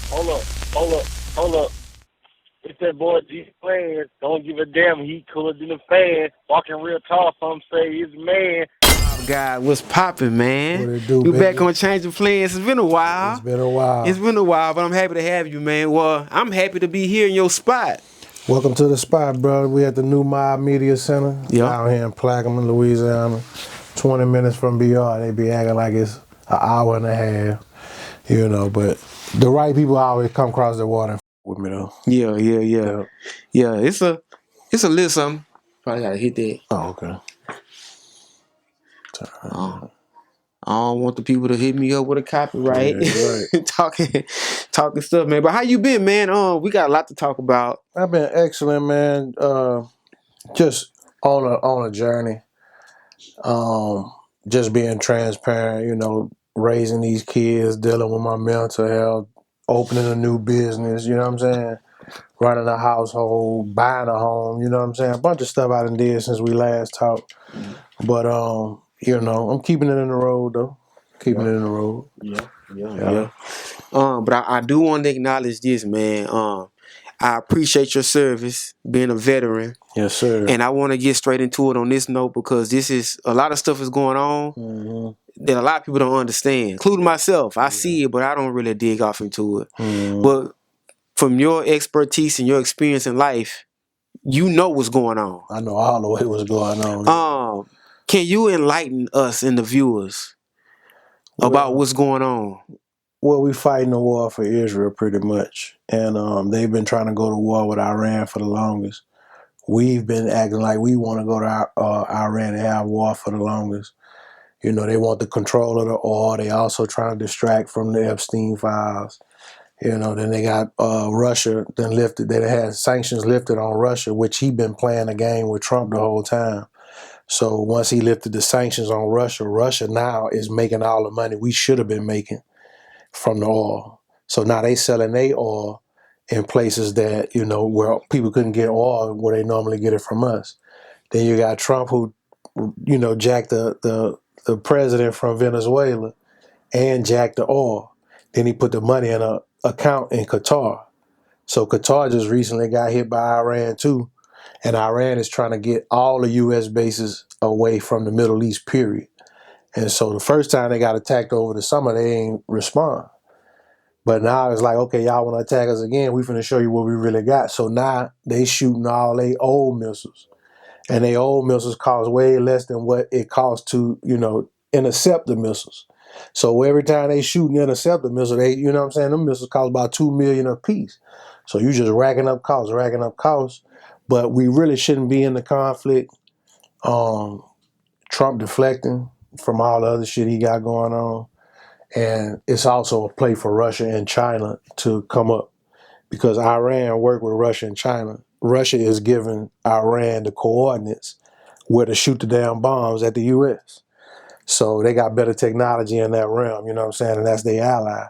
Hold up, hold up, hold up. It's that boy Geopolitical. Don't give a damn. He cooler than a fan. Walking real tall. Some say he's a man. God, what's popping, man? What it do, You back baby? on Changeofplanz? It's been a It's while. been a It's while. been a while, but I'm happy to have you, man. Well, I'm happy to be here in your spot. Welcome to the spot, brother. We at the new Mob Media Center Yeah. out here in Plaquemine, Louisiana. 20 minutes from BR. They be acting like it's an hour and a half, but the right people always come across the water and with me, though. Yeah. Yeah, it's a little something. Probably gotta hit that. Oh, okay. I don't want the people to hit me up with a copyright. Yeah, you're right. talking stuff, man. But how you been, man? We got a lot to talk about. I've been excellent, man. Just on a journey. Just being transparent, raising these kids, dealing with my mental health, opening a new business, you know what I'm saying? Running a household, buying a home, you know what I'm saying? A bunch of stuff I done did since we last talked. But I'm keeping it in the road though. Keeping it in the road. Yeah. But I do want to acknowledge this, man. I appreciate your service, being a veteran. Yes, sir. And I want to get straight into it on this note because this is a lot of stuff is going on that a lot of people don't understand, including myself. I see it, but I don't really dig off into it. But from your expertise and your experience in life, you know what's going on. I know all the way what's going on. Can you enlighten us and the viewers about what's going on? Well, we fighting the war for Israel pretty much. And they've been trying to go to war with Iran for the longest. We've been acting like we want to go to Iran and have war for the longest. They want the control of the oil. They also trying to distract from the Epstein files. Then they got Russia then lifted. They had sanctions lifted on Russia, which he been playing a game with Trump the whole time. So once he lifted the sanctions on Russia, Russia now is making all the money we should have been making from the oil. So now they selling their oil in places that, where people couldn't get oil where they normally get it from us. Then you got Trump who, jacked the president from Venezuela and jacked the oil. Then he put the money in an account in Qatar. So Qatar just recently got hit by Iran too. And Iran is trying to get all the U.S. bases away from the Middle East, period. And so the first time they got attacked over the summer, they ain't respond. But now it's like, okay, y'all want to attack us again, we finna show you what we really got. So now they shooting all they old missiles. And they old missiles cost way less than what it costs to, intercept the missiles. So every time they shoot and intercept the missile, them missiles cost about $2 million a piece. So you just racking up costs. But we really shouldn't be in the conflict. Trump deflecting from all the other shit he got going on. And it's also a play for Russia and China to come up because Iran worked with Russia and China. Russia is giving Iran the coordinates where to shoot the damn bombs at the U.S. So they got better technology in that realm, you know what I'm saying? And that's their ally.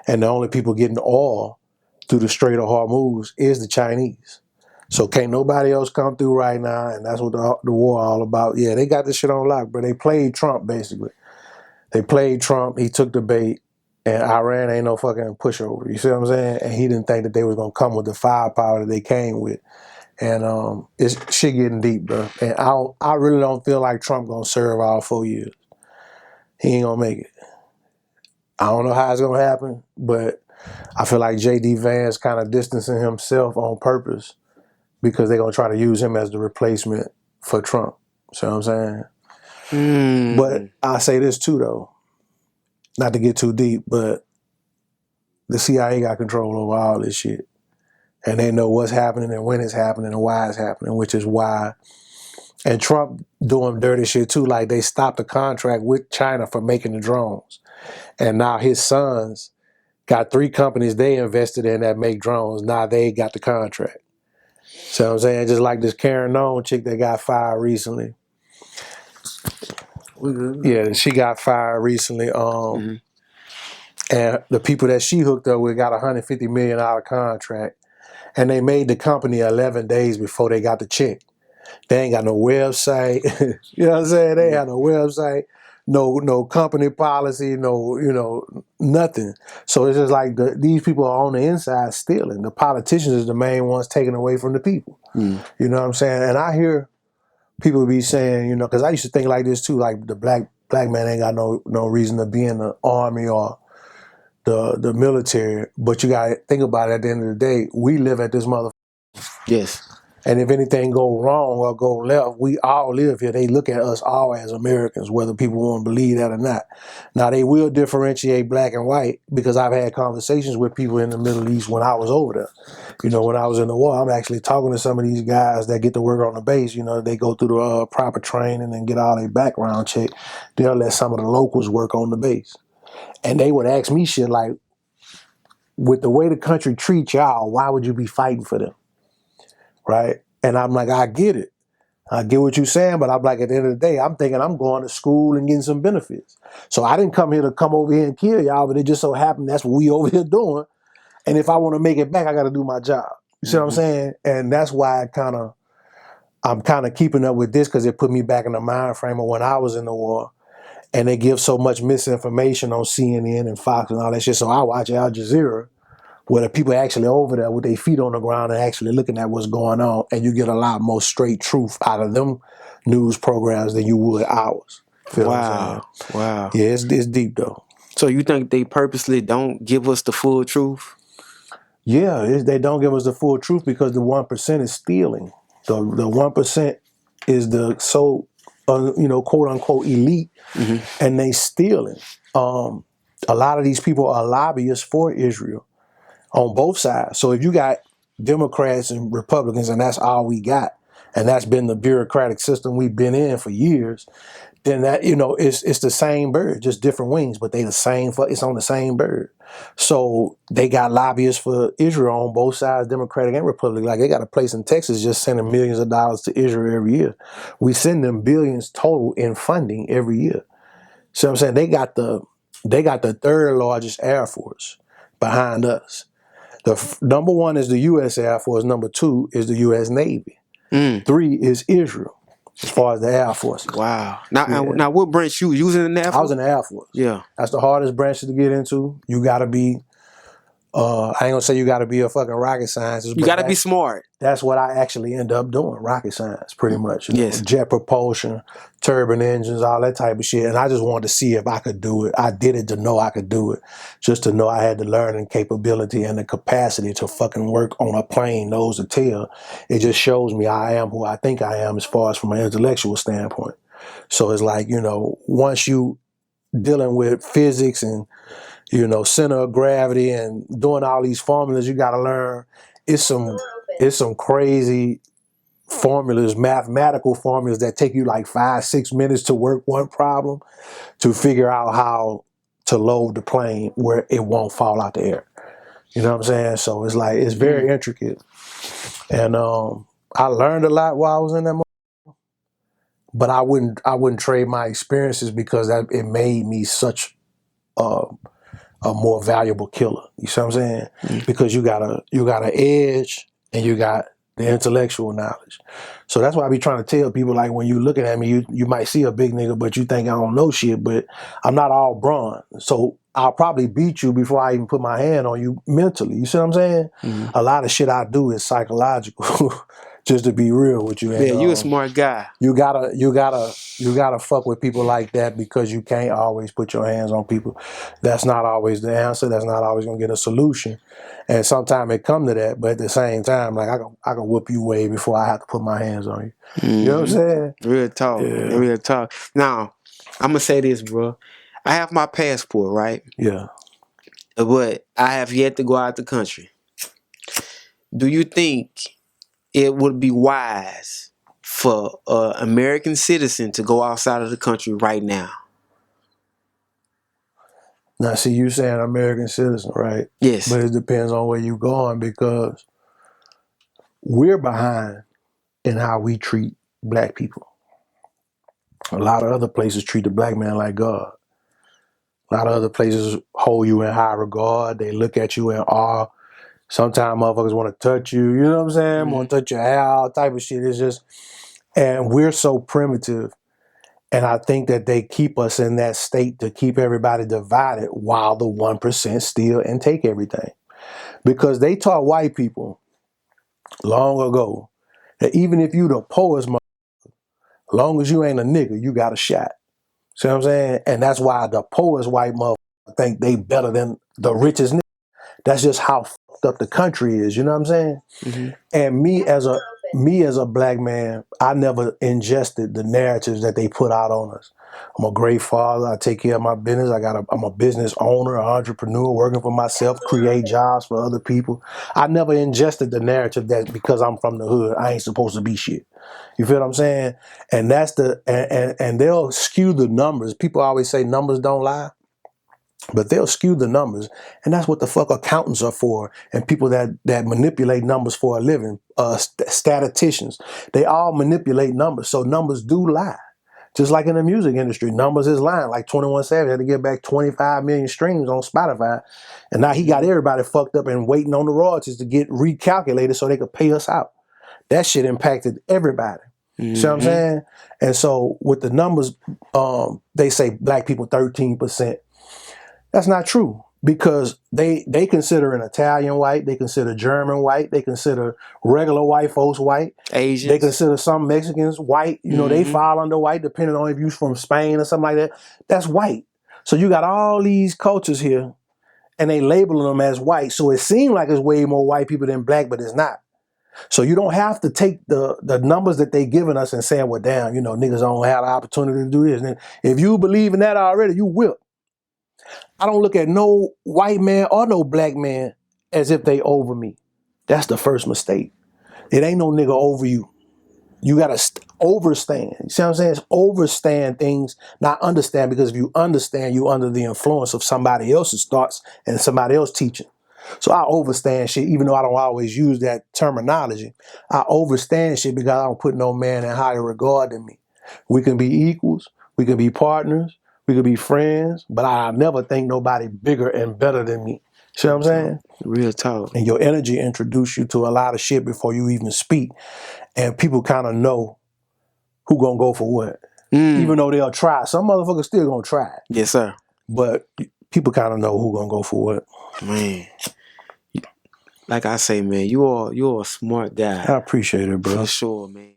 And the only people getting oil through the Strait of Hormuz is the Chinese. So can't nobody else come through right now, and that's what the war all about. Yeah, they got this shit on lock, but they played Trump, basically. They played Trump, he took the bait, and Iran ain't no fucking pushover, you see what I'm saying? And he didn't think that they was going to come with the firepower that they came with. And it's shit getting deep, bro. And I really don't feel like Trump going to serve all 4 years. He ain't going to make it. I don't know how it's going to happen, but I feel like J.D. Vance kind of distancing himself on purpose because they're going to try to use him as the replacement for Trump. See what I'm saying? But I say this too, though. Not to get too deep, but the CIA got control over all this shit. And they know what's happening and when it's happening and why it's happening, which is why. And Trump doing dirty shit too, like they stopped the contract with China for making the drones. And now his sons got 3 companies they invested in that make drones. Now they got the contract. So what I'm saying, just like this Karen None chick that got fired recently. Yeah, she got fired recently. And the people that she hooked up with got a $150 million contract. And they made the company 11 days before they got the check. They ain't got no website. You know what I'm saying? They ain't got no website, no company policy, no, nothing. So it's just like these people are on the inside stealing. The politicians is the main ones taking away from the people. You know what I'm saying? And I hear people be saying, because I used to think like this too, like the black man ain't got no reason to be in the army or the military. But you gotta think about it, at the end of the day, we live at this motherfucker. Yes. And if anything go wrong or go left, we all live here. They look at us all as Americans, whether people want to believe that or not. Now, they will differentiate black and white, because I've had conversations with people in the Middle East when I was over there. When I was in the war, I'm actually talking to some of these guys that get to work on the base. They go through the proper training and get all their background checked. They'll let some of the locals work on the base. And they would ask me shit like, with the way the country treats y'all, why would you be fighting for them? Right? And I'm like, I get it. I get what you're saying, but I'm like, at the end of the day, I'm thinking I'm going to school and getting some benefits. So I didn't come here to come over here and kill y'all, but it just so happened that's what we over here doing. And if I want to make it back, I got to do my job. You see what I'm saying? And that's why I'm kind of keeping up with this, because it put me back in the mind frame of when I was in the war. And they give so much misinformation on CNN and Fox and all that shit. So I watch Al Jazeera, where the people actually over there with their feet on the ground and actually looking at what's going on, and you get a lot more straight truth out of them news programs than you would ours. Feel what I'm saying? Wow. Yeah, it's deep though. So you think they purposely don't give us the full truth? Yeah, they don't give us the full truth because the 1% is stealing. The 1% is the quote unquote elite, and they stealing. A lot of these people are lobbyists for Israel on both sides. So if you got Democrats and Republicans, and that's all we got, and that's been the bureaucratic system we've been in for years, then that, it's the same bird, just different wings, but they the same, it's on the same bird. So they got lobbyists for Israel on both sides, Democratic and Republican. Like, they got a place in Texas just sending millions of dollars to Israel every year. We send them billions total in funding every year. So I'm saying they got the third largest Air Force behind us. The number one is the U.S. Air Force. Number two is the U.S. Navy. 3 is Israel, as far as the Air Force. Wow. Now, what branch you using in the Air Force? I was in the Air Force. Yeah. That's the hardest branch to get into. You got to be, I ain't going to say you got to be a fucking rocket scientist. You got to be smart. That's what I actually end up doing, rocket science, pretty much. Yes. Jet propulsion, turbine engines, all that type of shit. And I just wanted to see if I could do it. I did it to know I could do it. Just to know I had the learning capability and the capacity to fucking work on a plane, nose to tail. It just shows me I am who I think I am as far as from an intellectual standpoint. So it's like, once you dealing with physics and, center of gravity and doing all these formulas you got to learn, it's some crazy formulas, mathematical formulas that take you like 5-6 minutes to work one problem to figure out how to load the plane where it won't fall out the air. You know what I'm saying? So it's like, it's very intricate. And I learned a lot while I was in that moment, but I wouldn't trade my experiences, because it made me such a more valuable killer. You see what I'm saying? Because you got an edge and you got the intellectual knowledge. So that's why I be trying to tell people, like, when you looking at me, you might see a big nigga, but you think I don't know shit, but I'm not all brawn. So I'll probably beat you before I even put my hand on you mentally. You see what I'm saying? A lot of shit I do is psychological. Just to be real with you. And, you a smart guy. You gotta fuck with people like that, because you can't always put your hands on people. That's not always the answer. That's not always gonna get a solution. And sometimes it come to that, but at the same time, like, I can whoop you way before I have to put my hands on you. You know what I'm saying? Real talk. Yeah. Real talk. Now, I'm gonna say this, bro. I have my passport, right? Yeah. But I have yet to go out the country. Do you think it would be wise for an American citizen to go outside of the country right now? Now, see, you saying American citizen, right? Yes. But it depends on where you're going, because we're behind in how we treat black people. A lot of other places treat the black man like God. A lot of other places hold you in high regard. They look at you in awe. Sometimes motherfuckers want to touch you. You know what I'm saying? Want to touch your hair, all type of shit. It's just, and we're so primitive And I think that they keep us in that state to keep everybody divided while the 1% steal and take everything. Because they taught white people long ago that even if you the poorest motherfucker, as long as you ain't a nigga, you got a shot. See what I'm saying? And that's why the poorest white motherfucker think they better than the richest nigga. That's just how fucked up the country is, you know what I'm saying? Mm-hmm. And me as a black man, I never ingested the narratives that they put out on us. I'm a great father. I take care of my business. I'm a business owner, an entrepreneur, working for myself, create jobs for other people. I never ingested the narrative that because I'm from the hood, I ain't supposed to be shit. You feel what I'm saying? And that's and they'll skew the numbers. People always say numbers don't lie. But they'll skew the numbers, and that's what the fuck accountants are for, and people that manipulate numbers for a living, statisticians. They all manipulate numbers, so numbers do lie. Just like in the music industry, numbers is lying. Like 21 Savage had to get back 25 million streams on Spotify, and now he got everybody fucked up and waiting on the royalties to get recalculated so they could pay us out. That shit impacted everybody. Mm-hmm. See what I'm saying? And so with the numbers, they say black people 13%. That's not true because they consider an Italian white, they consider German white, they consider regular white folks white. Asians. They consider some Mexicans white. You know, they fall under white depending on if you're from Spain or something like that. That's white. So you got all these cultures here and they label them as white. So it seems like it's way more white people than black, but it's not. So you don't have to take the numbers that they giving us and saying, well, damn, you know, niggas don't have the opportunity to do this. And if you believe in that already, you will. I don't look at no white man or no black man as if they over me. That's the first mistake. It ain't no nigga over you. You gotta overstand. You see what I'm saying? It's overstand things, not understand, because if you understand, you under the influence of somebody else's thoughts and somebody else teaching. So I overstand shit, even though I don't always use that terminology. I overstand shit because I don't put no man in higher regard than me. We can be equals. We can be partners. We could be friends, but I never think nobody bigger and better than me. See what I'm saying? Real talk. And your energy introduce you to a lot of shit before you even speak. And people kind of know who gonna go for what. Even though they'll try. Some motherfuckers still gonna try. Yes, sir. But people kind of know who gonna go for what. Man. Like I say, man, you're a smart guy. I appreciate it, bro. For sure, man.